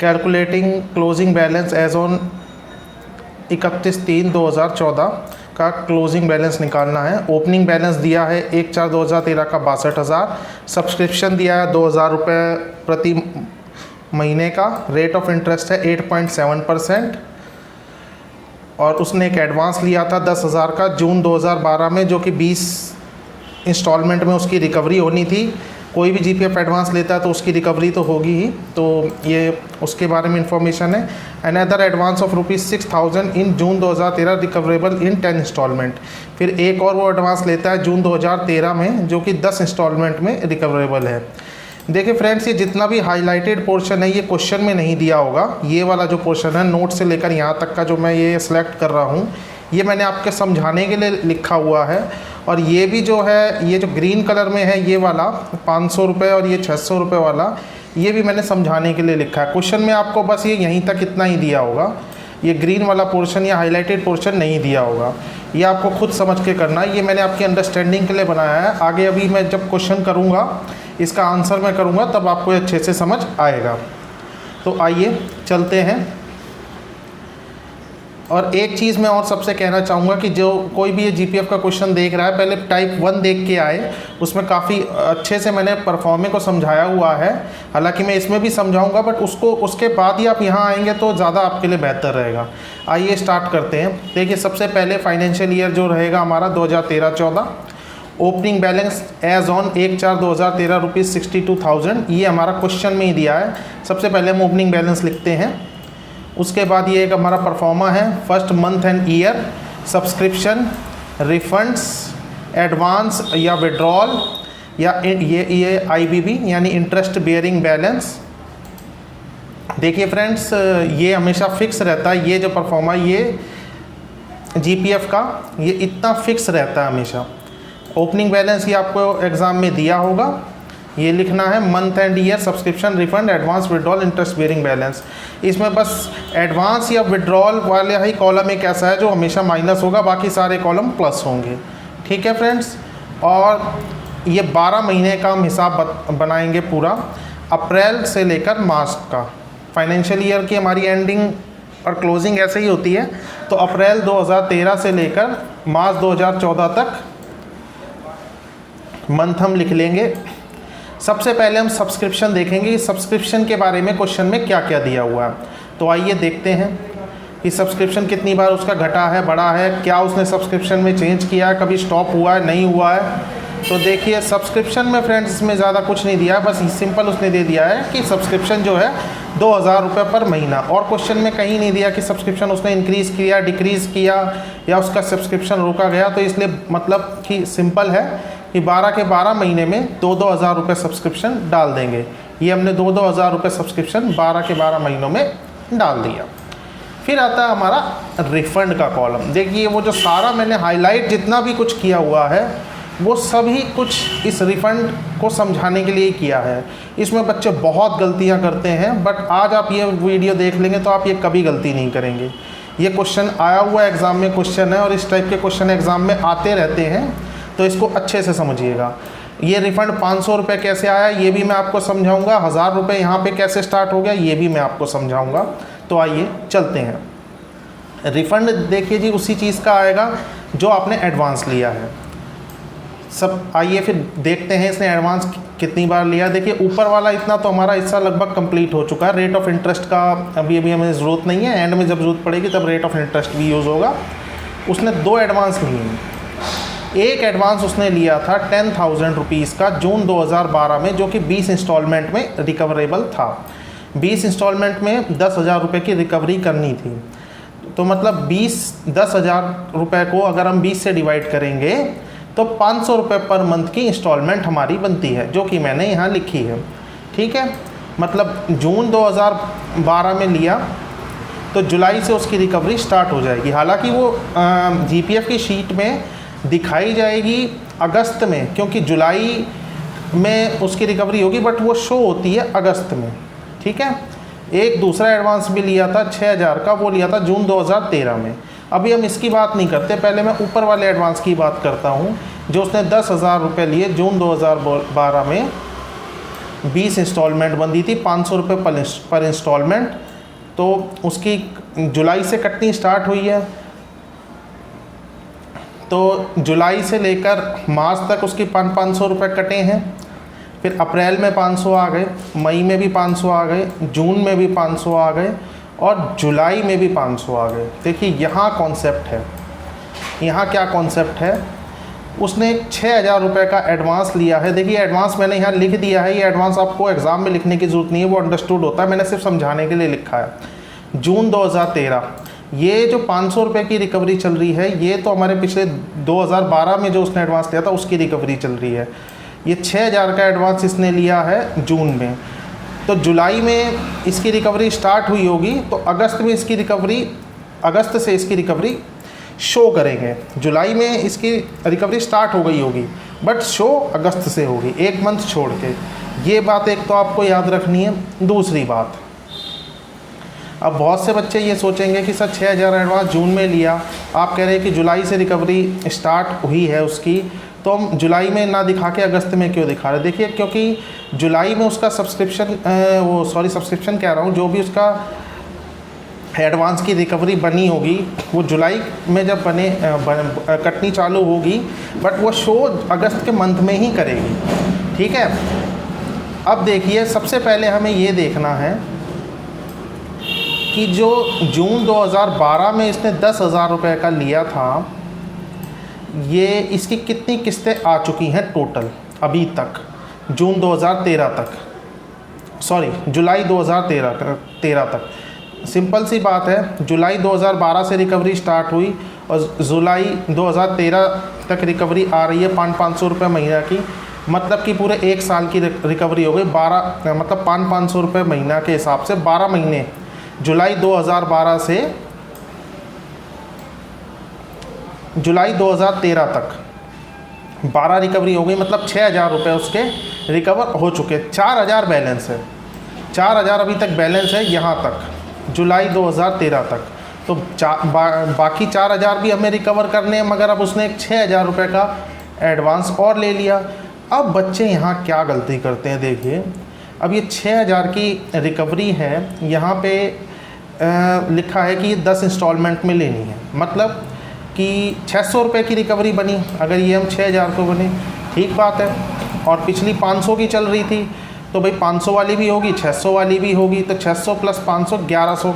Calculating closing balance as on 31/3/2014 का closing balance निकालना है। ओपनिंग बैलेंस दिया है 1/4/2013 का 62,000। सब्सक्रिप्शन दिया है 2,000 रुपये प्रति महीने का। रेट ऑफ इंटरेस्ट है 8.7%। और उसने एक एडवांस लिया था 10,000 का जून 2012 में, जो कि 20 इंस्टॉलमेंट में उसकी रिकवरी होनी थी। कोई भी जीपीएफ एडवांस लेता है तो उसकी रिकवरी तो होगी ही, तो ये उसके बारे में इंफॉर्मेशन है। Another advance of ₹6,000 in June 2013 recoverable in 10 instalment. फिर एक और वो एडवांस लेता है जून 2013 में, जो कि 10 इंस्टॉलमेंट में रिकवरेबल है। देखिए फ्रेंड्स, ये जितना भी हाईलाइटेड पोर्शन है ये क्वेश्चन में नहीं दिया होगा। ये वाला जो पोर्शन है नोट से लेकर यहाँ तक का जो मैं ये सिलेक्ट कर रहा हूँ, ये मैंने आपके समझाने के लिए लिखा हुआ है। और ये भी जो है, ये जो ग्रीन कलर में है ये वाला 500 रुपये और ये 600 रुपये वाला, ये भी मैंने समझाने के लिए लिखा है। क्वेश्चन में आपको बस ये यहीं तक इतना ही दिया होगा। ये ग्रीन वाला पोर्शन या हाईलाइटेड पोर्शन नहीं दिया होगा, ये आपको खुद समझ के करना है। ये मैंने आपकी अंडरस्टैंडिंग के लिए बनाया है। आगे अभी मैं जब क्वेश्चन करूँगा, इसका आंसर मैं करूँगा, तब आपको अच्छे से समझ आएगा। तो आइए चलते हैं। और एक चीज़ मैं और सबसे कहना चाहूँगा कि जो कोई भी ये जीपीएफ का क्वेश्चन देख रहा है, पहले टाइप 1 देख के आए। उसमें काफ़ी अच्छे से मैंने परफॉर्मे को समझाया हुआ है। हालांकि मैं इसमें भी समझाऊंगा, बट उसके बाद ही आप यहाँ आएंगे तो ज़्यादा आपके लिए बेहतर रहेगा। आइए स्टार्ट करते हैं। देखिए, सबसे पहले फाइनेंशियल ईयर जो रहेगा हमारा 2013-14। Opening balance as on 1/4/2013 ₹62,000। ये हमारा क्वेश्चन में ही दिया है। सबसे पहले हम ओपनिंग बैलेंस लिखते हैं। उसके बाद ये एक हमारा परफॉर्मा है, first month and year, subscription, refunds, advance या विड्रॉल, या ये आईबीबी यानी इंटरेस्ट बेयरिंग बैलेंस। देखिए फ्रेंड्स, ये हमेशा फिक्स रहता है। ये जो परफॉर्मा, ये जीपीएफ का ये इतना फिक्स रहता है हमेशा। ओपनिंग बैलेंस ये आपको एग्ज़ाम में दिया होगा। ये लिखना है month and year, subscription, refund, advance, withdrawal, interest bearing balance. इसमें बस एडवांस या विड्रॉल वाले ही कॉलम एक ऐसा है जो हमेशा माइनस होगा, बाकी सारे कॉलम प्लस होंगे। ठीक है फ्रेंड्स। और ये 12 महीने का हम हिसाब बनाएंगे पूरा, अप्रैल से लेकर मार्च का। फाइनेंशियल ईयर की हमारी एंडिंग और क्लोजिंग ऐसे ही होती है, तो अप्रैल 2013 से लेकर मार्च 2014 तक मंथ हम लिख लेंगे। सबसे पहले हम सब्सक्रिप्शन देखेंगे। सब्सक्रिप्शन के बारे में क्वेश्चन में क्या क्या दिया हुआ है, तो आइए देखते हैं कि सब्सक्रिप्शन कितनी बार उसका घटा है, बढ़ा है, क्या उसने सब्सक्रिप्शन में चेंज किया है, कभी स्टॉप हुआ है, नहीं हुआ है। तो देखिए, सब्सक्रिप्शन में फ्रेंड्स इसमें ज़्यादा कुछ नहीं दिया है, बस सिंपल उसने दे दिया है कि सब्सक्रिप्शन जो है 2,000 रुपये पर महीना। और क्वेश्चन में कहीं नहीं दिया कि सब्सक्रिप्शन उसने इंक्रीज़ किया, डिक्रीज़ किया, या उसका सब्सक्रिप्शन रोका गया। तो इसलिए मतलब कि सिंपल है कि 12 के 12 महीने में 2-2 हज़ार रुपये सब्सक्रिप्शन डाल देंगे। ये हमने 2-2 हज़ार रुपये सब्सक्रिप्शन 12 के 12 महीनों में डाल दिया। फिर आता है हमारा रिफ़ंड का कॉलम। देखिए, वो जो सारा मैंने हाईलाइट जितना भी कुछ किया हुआ है, वो सभी कुछ इस रिफ़ंड को समझाने के लिए किया है। इसमें बच्चे बहुत गलतियां करते हैं, बट आज आप ये वीडियो देख लेंगे तो आप ये कभी गलती नहीं करेंगे। ये क्वेश्चन आया हुआ एग्ज़ाम में क्वेश्चन है, और इस टाइप के क्वेश्चन एग्ज़ाम में आते रहते हैं, तो इसको अच्छे से समझिएगा। ये रिफ़ंड 500 रुपये कैसे आया, ये भी मैं आपको समझाऊंगा। 1,000 रुपये यहाँ पे कैसे स्टार्ट हो गया, ये भी मैं आपको समझाऊंगा। तो आइए चलते हैं। रिफ़ंड देखिए जी, उसी चीज़ का आएगा जो आपने एडवांस लिया है। सब आइए फिर देखते हैं इसने एडवांस कितनी बार लिया। देखिए, ऊपर वाला इतना तो हमारा हिस्सा लगभग कंप्लीट हो चुका है। रेट ऑफ इंटरेस्ट का अभी हमें ज़रूरत नहीं है, एंड में जब ज़रूरत पड़ेगी तब रेट ऑफ इंटरेस्ट भी यूज़ होगा। उसने 2 एडवांस लिए हैं। एक एडवांस उसने लिया था 10,000 रुपीज़ का जून 2012 में, जो कि 20 इंस्टॉलमेंट में रिकवरेबल था। 20 इंस्टॉलमेंट में 10,000 रुपये की रिकवरी करनी थी। तो मतलब 10,000 रुपये को अगर हम 20 से डिवाइड करेंगे तो 500 रुपये पर मंथ की इंस्टॉलमेंट हमारी बनती है, जो कि मैंने यहाँ लिखी है। ठीक है, मतलब जून 2012 में लिया तो जुलाई से उसकी रिकवरी स्टार्ट हो जाएगी। हालांकि वो जीपीएफ की शीट में दिखाई जाएगी अगस्त में, क्योंकि जुलाई में उसकी रिकवरी होगी, बट वो शो होती है अगस्त में। ठीक है। एक दूसरा एडवांस भी लिया था 6,000 का, वो लिया था जून 2013 में। अभी हम इसकी बात नहीं करते, पहले मैं ऊपर वाले एडवांस की बात करता हूँ, जो उसने 10,000 रुपये लिए जून 2012 में, 20 इंस्टॉलमेंट बनती थी 500 रुपये पर इंस्टॉलमेंट। तो उसकी जुलाई से कटनी स्टार्ट हुई है, तो जुलाई से लेकर मार्च तक उसकी 500 रुपये कटे हैं। फिर अप्रैल में 500 आ गए, मई में भी 500 आ गए, जून में भी 500 आ गए और जुलाई में भी 500 आ गए। देखिए यहाँ कॉन्सेप्ट है, यहाँ क्या कॉन्सेप्ट है, उसने 6000 रुपये का एडवांस लिया है। देखिए एडवांस मैंने यहाँ लिख दिया है, ये एडवांस आपको एग्ज़ाम में लिखने की ज़रूरत नहीं है, वो अंडरस्टूड होता है, मैंने सिर्फ समझाने के लिए लिखा है। जून 2013, ये जो 500 रुपये की रिकवरी चल रही है, ये तो हमारे पिछले 2012 में जो उसने एडवांस लिया था उसकी रिकवरी चल रही है। ये 6000 का एडवांस इसने लिया है जून में, तो जुलाई में इसकी रिकवरी स्टार्ट हुई होगी, तो अगस्त में इसकी रिकवरी, अगस्त से इसकी रिकवरी शो करेंगे। जुलाई में इसकी रिकवरी स्टार्ट हो गई होगी बट शो अगस्त से होगी, एक मंथ छोड़ के। ये बात एक तो आपको याद रखनी है। दूसरी बात, अब बहुत से बच्चे ये सोचेंगे कि सर 6000 एडवांस जून में लिया, आप कह रहे हैं कि जुलाई से रिकवरी स्टार्ट हुई है उसकी, तो हम जुलाई में ना दिखा के अगस्त में क्यों दिखा रहे? देखिए क्योंकि जुलाई में उसका सब्सक्रिप्शन कह रहा हूँ, जो भी उसका एडवांस की रिकवरी बनी होगी वो जुलाई में जब कटनी चालू होगी, बट वो शो अगस्त के मंथ में ही करेगी। ठीक है, अब देखिए सबसे पहले हमें ये देखना है कि जो जून 2012 में इसने 10,000 रुपये का लिया था, ये इसकी कितनी किस्तें आ चुकी हैं टोटल अभी तक, जून 2013 तक, सॉरी जुलाई 2013 तक। सिंपल सी बात है, जुलाई 2012 से रिकवरी स्टार्ट हुई और जुलाई 2013 तक रिकवरी आ रही है 500 रुपये महीना की, मतलब कि पूरे एक साल की रिकवरी हो गई। 12 मतलब 500 रुपये महीना के हिसाब से 12 महीने, जुलाई 2012 से जुलाई 2013 तक 12 रिकवरी हो गई, मतलब 6000 रुपये उसके रिकवर हो चुके। 4000 बैलेंस है, 4000 अभी तक बैलेंस है यहाँ तक, जुलाई 2013 तक। तो बाकी 4000 भी हमें रिकवर करने हैं, मगर अब उसने 6000 रुपये का एडवांस और ले लिया। अब बच्चे यहाँ क्या गलती करते हैं, देखिए अब ये 6000 की रिकवरी है, यहाँ पे लिखा है कि ये 10 इंस्टॉलमेंट में लेनी है, मतलब कि 600 रुपये की रिकवरी बनी। अगर ये हम 6000 को बने, ठीक बात है, और पिछली 500 की चल रही थी, तो भाई 500 वाली भी होगी, 600 वाली भी होगी, तो 600 + 500 1100।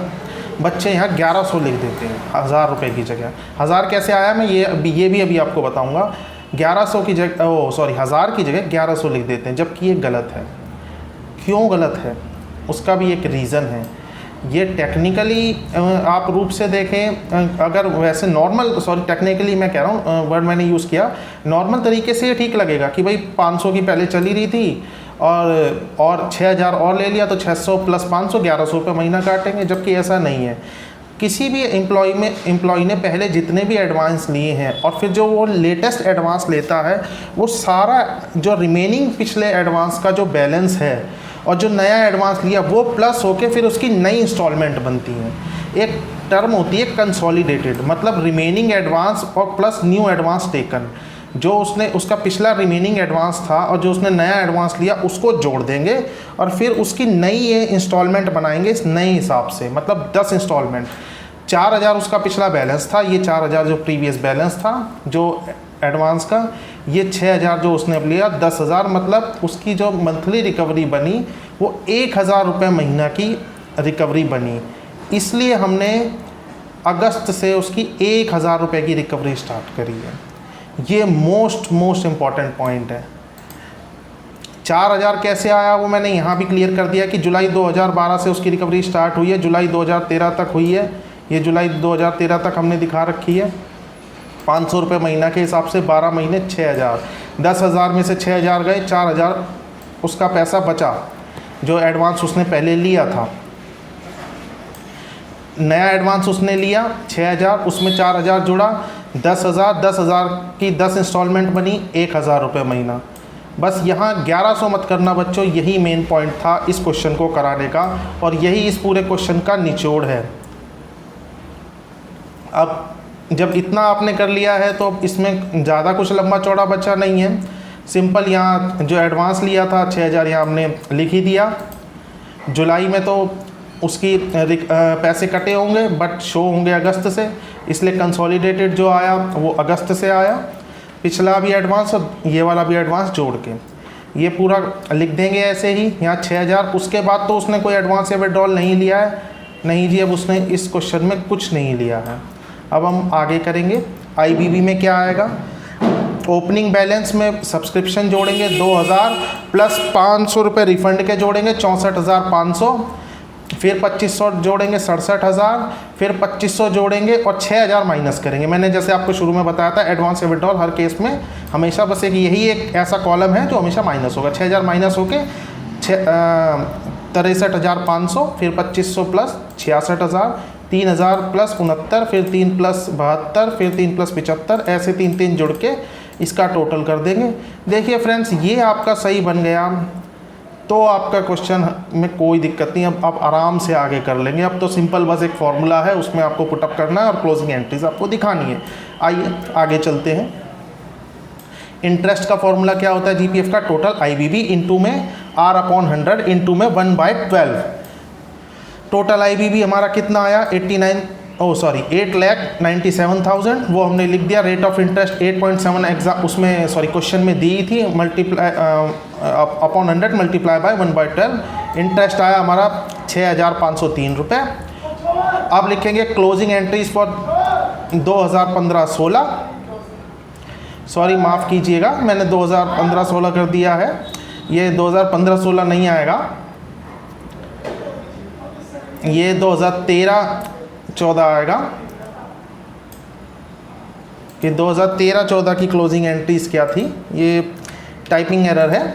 बच्चे यहाँ 1100 लिख देते हैं 1000 रुपये की जगह। 1000 कैसे आया मैं ये भी अभी आपको बताऊँगा। 1100 की जगह 1000 की जगह 1100 लिख देते हैं, जबकि ये गलत है। क्यों गलत है, उसका भी एक रीज़न है। ये टेक्निकली आप रूप से देखें, अगर वैसे टेक्निकली मैं कह रहा हूँ, वर्ड मैंने यूज़ किया, नॉर्मल तरीके से ये ठीक लगेगा कि भाई 500 की पहले चली रही थी और 6000 और ले लिया, तो 600 + 500 1100 रुपये महीना काटेंगे, जबकि ऐसा नहीं है। किसी भी एम्प्लॉय ने पहले जितने भी एडवांस लिए हैं और फिर जो वो लेटेस्ट एडवांस लेता है, वो सारा जो रिमेनिंग पिछले एडवांस का जो बैलेंस है और जो नया एडवांस लिया वो प्लस होके फिर उसकी नई इंस्टॉलमेंट बनती है। एक टर्म होती है कंसोलिडेटेड, मतलब रिमेनिंग एडवांस और प्लस न्यू एडवांस टेकन। जो उसका पिछला रिमेनिंग एडवांस था और जो उसने नया एडवांस लिया उसको जोड़ देंगे और फिर उसकी नई ये इंस्टॉलमेंट बनाएंगे इस नए हिसाब से, मतलब 10 इंस्टॉलमेंट। 4000 उसका पिछला बैलेंस था, ये 4000 जो प्रीवियस बैलेंस था जो एडवांस का, ये 6000 जो उसने अब लिया, 10,000, मतलब उसकी जो मंथली रिकवरी बनी वो 1000 रुपये महीना की रिकवरी बनी। इसलिए हमने अगस्त से उसकी 1000 रुपये की रिकवरी स्टार्ट करी है। ये मोस्ट इम्पॉर्टेंट पॉइंट है। 4000 कैसे आया वो मैंने यहाँ भी क्लियर कर दिया कि जुलाई 2012 से उसकी रिकवरी स्टार्ट हुई है, जुलाई 2013 तक हुई है। ये जुलाई 2013 तक हमने दिखा रखी है। 500 रुपये महीना के हिसाब से 12 महीने 6000, 10,000 में से 6000 गए, 4000 उसका पैसा बचा जो एडवांस उसने पहले लिया था। नया एडवांस उसने लिया 6000, उसमें 4000 जुड़ा, 10,000 की 10 इंस्टॉलमेंट बनी, 1000 रुपये महीना। बस यहाँ 1100 मत करना बच्चों, यही मेन पॉइंट था इस क्वेश्चन को कराने का और यही इस पूरे क्वेश्चन का निचोड़ है। अब जब इतना आपने कर लिया है तो इसमें ज़्यादा कुछ लंबा चौड़ा बचा नहीं है। सिंपल यहाँ जो एडवांस लिया था 6,000 यहाँ हमने लिख ही दिया। जुलाई में तो उसकी पैसे कटे होंगे बट शो होंगे अगस्त से, इसलिए कंसोलिडेटेड जो आया वो अगस्त से आया। पिछला भी एडवांस और ये वाला भी एडवांस जोड़ के ये पूरा लिख देंगे ऐसे ही यहाँ 6,000। उसके बाद तो उसने कोई एडवांस या विड्रॉल नहीं लिया है, नहीं जी, अब उसने इस क्वेश्चन में कुछ नहीं लिया है। अब हम आगे करेंगे। आईबीबी में क्या आएगा, ओपनिंग बैलेंस में सब्सक्रिप्शन जोड़ेंगे 2,000 प्लस 500 रुपये रिफंड के जोड़ेंगे 64,500, फिर 2,500 जोड़ेंगे 67,000, फिर 2,500 जोड़ेंगे और 6,000 माइनस करेंगे। मैंने जैसे आपको शुरू में बताया था एडवांस या विड्रॉल हर केस में हमेशा बस एक यही एक ऐसा कॉलम है जो हमेशा माइनस होगा। 6,000 माइनस होके 63,500, फिर 2,500 प्लस 66,000, 3,000 प्लस 69, फिर 3 प्लस 72, फिर 3 प्लस 75, ऐसे 3 जुड़ के इसका टोटल कर देंगे। देखिए फ्रेंड्स, ये आपका सही बन गया तो आपका क्वेश्चन में कोई दिक्कत नहीं। अब आप आराम से आगे कर लेंगे। अब तो सिंपल बस एक फॉर्मूला है, उसमें आपको पुटअप करना है और क्लोजिंग एंट्रीज आपको दिखानी है। आइए आगे चलते हैं। इंटरेस्ट का फॉर्मूला क्या होता है जीपीएफ का, टोटल आईबीबी इंटू में R/100 इंटू में 1/12। टोटल आईबीबी हमारा कितना आया 8,97,000, वो हमने लिख दिया। रेट ऑफ इंटरेस्ट 8.7 एग्जाम उसमें क्वेश्चन में दी थी, multiply upon 100 multiply by 1/12। Interest आया हमारा 6,503 रुपये। अब लिखेंगे क्लोजिंग एंट्रीज फॉर 2015-16, माफ़ कीजिएगा मैंने 2015-16 कर दिया है, ये 2015-16 नहीं आएगा, ये 2013-14 आएगा। कि 2013-14 की क्लोजिंग एंट्रीज क्या थी, ये टाइपिंग एरर है।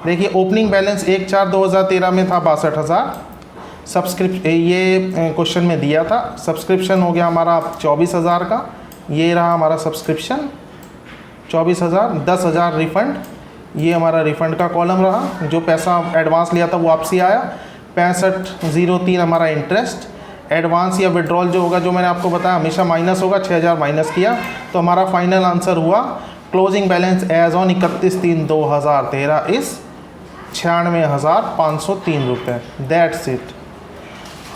देखिए ओपनिंग बैलेंस 1/4/2013 में था 62,000। ये क्वेश्चन में दिया था। सब्सक्रिप्शन हो गया हमारा 24,000 का, ये रहा हमारा सब्सक्रिप्शन 24,000। 10,000 रिफ़ंड, ये हमारा रिफ़ंड का कॉलम रहा। जो पैसा एडवांस लिया था वो वापसी आया। 65,03 हमारा इंटरेस्ट। एडवांस या विड्रॉल जो होगा, जो मैंने आपको बताया हमेशा माइनस होगा, 6,000 माइनस किया तो हमारा फाइनल आंसर हुआ क्लोजिंग बैलेंस एज ऑन 31/3/2013 इस 96,503 रुपये। That's it.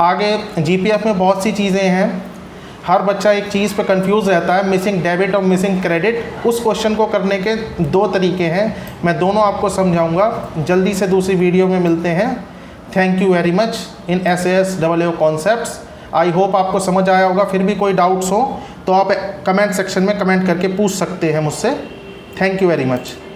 आगे जीपीएफ में बहुत सी चीज़ें हैं। हर बच्चा एक चीज़ पे कंफ्यूज रहता है, मिसिंग डेबिट और मिसिंग क्रेडिट। उस क्वेश्चन को करने के 2 तरीके हैं, मैं दोनों आपको समझाऊंगा। जल्दी से दूसरी वीडियो में मिलते हैं। Thank you very much in SAS AAO concepts. I hope आपको समझ आया होगा। फिर भी कोई डाउट्स हो तो आप कमेंट सेक्शन में कमेंट करके पूछ सकते हैं मुझसे। Thank you very much.